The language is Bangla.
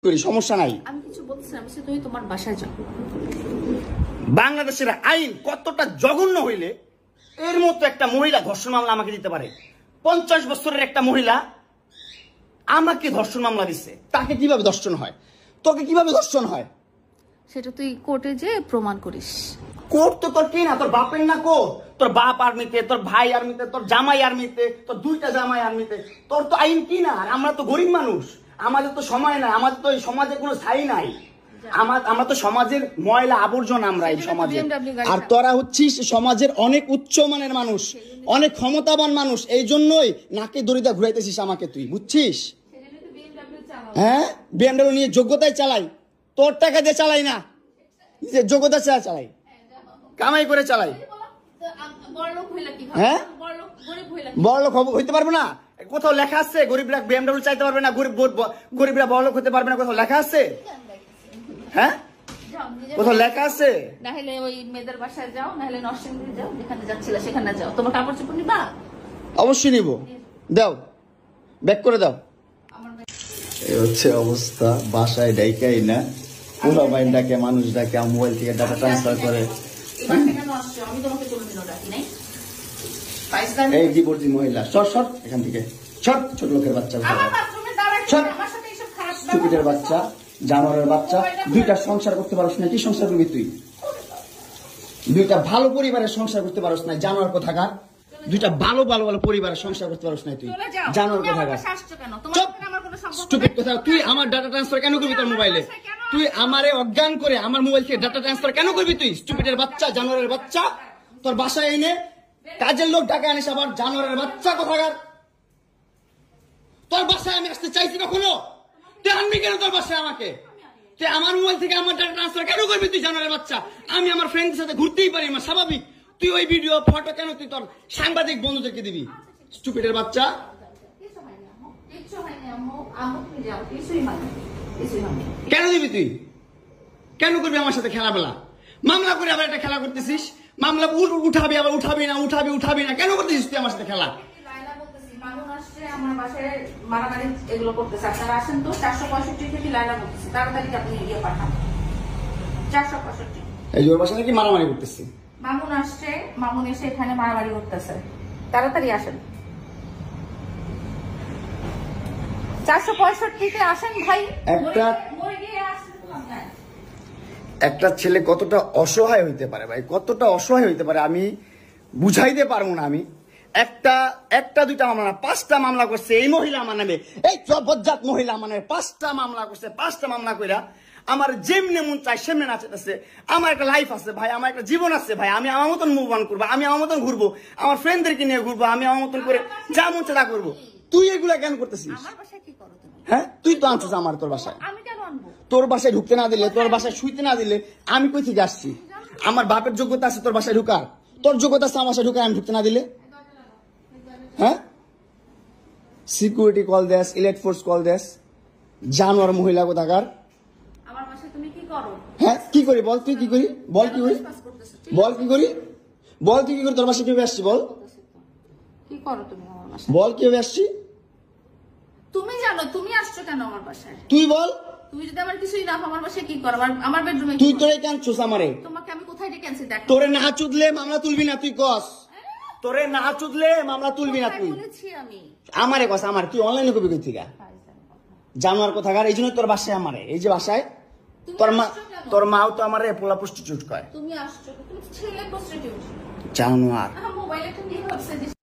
করি, সমস্যা নাই। আমি কিছু বলছি না, তুমি তোমার বাসায় যাও। বাংলাদেশের আইন কতটা জঘন্য হইলে এর মতো একটা মহিলা ধর্ষণ মামলা আমাকে দিতে পারে? 50 বছরের একটা মহিলা আমাকে ধর্ষণ মামলা দিচ্ছে। তাকে কিভাবে ধর্ষণ হয়? তোকে কিভাবে ধর্ষণ হয়? সেটা তুই কোর্টে যে প্রমাণ করিস। কোর্ট তো তোর কি না, তোর বাপের না কোর্ট? তোর বাপ আর্মিতে, তোর ভাই আর্মিতে, তোর জামাই আর্মিতে, তোর দুইটা জামাই আর্মিতে। তোর তো আইন কি না? আর আমরা তো গরিব মানুষ, আমাদের তো সময় নাই, আমাদের তো এই সমাজে কোনো ছাই নাই। আমরা তো সমাজের ময়লা আবর্জনা, আমরা এই সমাজে। আর তোরা হচ্ছিস সমাজের অনেক উচ্চ মানের মানুষ, অনেক ক্ষমতাবান মানুষ, এই জন্যই নাকে দড়িটা ঘুরাইতেছিস আমাকে, তুই বুঝছিস? হ্যাঁ, বিএমডব্লিউ নিয়ে যোগ্যতায় চালাই, তোর টাকা দিয়ে চালাই না, নিজের যোগ্যতা চালাই, কামাই করে চালাই। হ্যাঁ, বড়লোক হইতে পারবো না? কোথাও লেখা আছে গরিবরা বিএমডব্লিউ চাইতে পারবে না, গরিবরা বড়লোক হতে পারবে না? কোথাও লেখা আছে? হ্যাঁ, কোথাও লেখা আছে? না হলে ওই মেয়েদের বাসায় যাও, না হলে নরসিংদী যাও, যেখানে যাচ্ছিলে সেখানে যাও। তোমার কাপড় চোপড় নিবা? অবশ্যই নিব, দাও, ব্যাক করে দাও। এই হচ্ছে অবস্থা, বাসায় ডাইকাই না, পুরো বাইন ডাকে, মানুষ ডাকে, মোবাইল থেকে ডাটা ট্রান্সফার করে। এই ডিভোর্সি মহিলা, সর এখান থেকে, ছোট লোকের বাচ্চা, স্টুপিডের বাচ্চা, জানোয়ারের বাচ্চা। দুইটা সংসার করতে পারছ না, কি সংসার করবি তুই? দুইটা ভালো পরিবারের সংসার করতে পারছ না, জানোয়ার কোথাকার। দুইটা ভালো পরিবারের সংসার করতে পারছ না তুই, জানোয়ার কোথাকার। স্টুপিড কোথা? তুই আমার ডাটা ট্রান্সফার কেন করবি তোর মোবাইলে? তুই আমারে অজ্ঞান করে আমার মোবাইল থেকে ডাটা ট্রান্সফার কেন করবি তুই? স্টুপিডের বাচ্চা, জানোয়ারের বাচ্চা। তোর বাসায় এনে কাজের লোক ডাকা আনিস, আবার জানোয়ারের বাচ্চা কোথাকার। তোর বাসায় আমি আসতে চাইছি কখনো? তুই আনবি কেন তোর বাসায় আমাকে? তুই আমার মোবাইল থেকে আমার ডাটা ট্রান্সফার কেন করবি তুই, জানোয়ারের বাচ্চা? আমি আমার ফ্রেন্ডের সাথে ঘুরতেই পারি, আমার স্বাভাবিক। তুই ওই ভিডিও ফটো কেন তুই তোর সাংবাদিক বন্ধুদেরকে দিবি? স্টুপিডের বাচ্চা। কেন দিবি তুই? কেন করবি আমার সাথে খেলাবেলা? মামলা করে আবার একটা খেলা করতেছিস, মামলা উঠাবি, আবার উঠাবি না, কেন করতেছিস তুই আমার সাথে খেলা? আমার বাসায় মারামারি এগুলো করতেছে, আপনারা আসেন তো। 465 থেকে লাইলা করতেছে, তাড়াতাড়ি আপনি ইয়ে পাঠান। 465 এই ওর বাসা নাকি মারামারি করতেছে। মামুন আসছে, মামুন এসে এখানে মারামারি করতেছে, তাড়াতাড়ি আসেন। 465 থেকে আসেন ভাই। একটা ছেলে কতটা অসহায় হইতে পারে ভাই, কতটা অসহায় হইতে পারে আমি বুঝাইতে পারবো না। আমি একটা দুইটা মামলা না, 5টা মামলা করছে এই মহিলা আমার নামে। এই জবরদস্ত মহিলা আমার নামে 5টা মামলা করছে। 5টা মামলা কইরা আমার যেমনে মন চাই সেমনে নাচতেছে। আমার একটা লাইফ আছে ভাই, আমার একটা জীবন আছে ভাই। আমি আমার মতন মুভ অন করবো, আমি আমার মতন ঘুরবো, আমার ফ্রেন্ডদেরকে নিয়ে ঘুরবো, আমি আমার মতন করে যা মন চাই তা করবো। তুই এগুলা কেন করতেছিস? হ্যাঁ, তুই তো আনছিস আমার তোর বাসায়। তোর বাসায় ঢুকতে না দিলে, তোর বাসায় শুইতে না দিলে আমি কই থেকে আসছি? আমার বাপের যোগ্যতা আছে তোর বাসায় ঢুকার? তোর যোগ্যতা আছে আমার বাসায় ঢুকার, আমি ঢুকতে না দিলে? হ্যাঁ, সিকিউরিটি কল দেস, ইলেক্ট ফোর্স কল দেস, জানোয়ার মহিলা কোথাকার। আমার বাসায় তুমি কি করো? হ্যাঁ, কি করি বল? তুই কি করি বল? কি করি বল? কি করি বল? তুই কি করি? তোর বাসায় কিভাবে আসছি বল? কি করো তুমি আমার বাসায়? বল কিভাবে আসছি? তুমি জানো তুমি আসছো কেন আমার বাসায়? তুই বল। তুমি যদি আমার কিছুই না, আমার বাসায় কি করো? আমার বেডরুমে তুই তোরে কেন চুস আমারে? তোমাকে আমি কোথায় ডেকে আনছি দেখ। তোরে না চুদলে মামলা তুলবি না তুই কস? তোরে না চুদলে মামলা তুলবি না তুই? বলেছি আমি। আমারে কস, আমার তুই অনলাইনে কবি কই থেকে জানোয়ার কোথাকার? এই জন্য তোর বাসায় আমারে, এই যে বাসায় তোর মাও তো আমারে পোলা প্রস্টিটিউট কয়। তুমি আসছো, তুমি ছেলে প্রস্টিটিউট জানোয়ার। মোবাইলে তুমি ভাবছে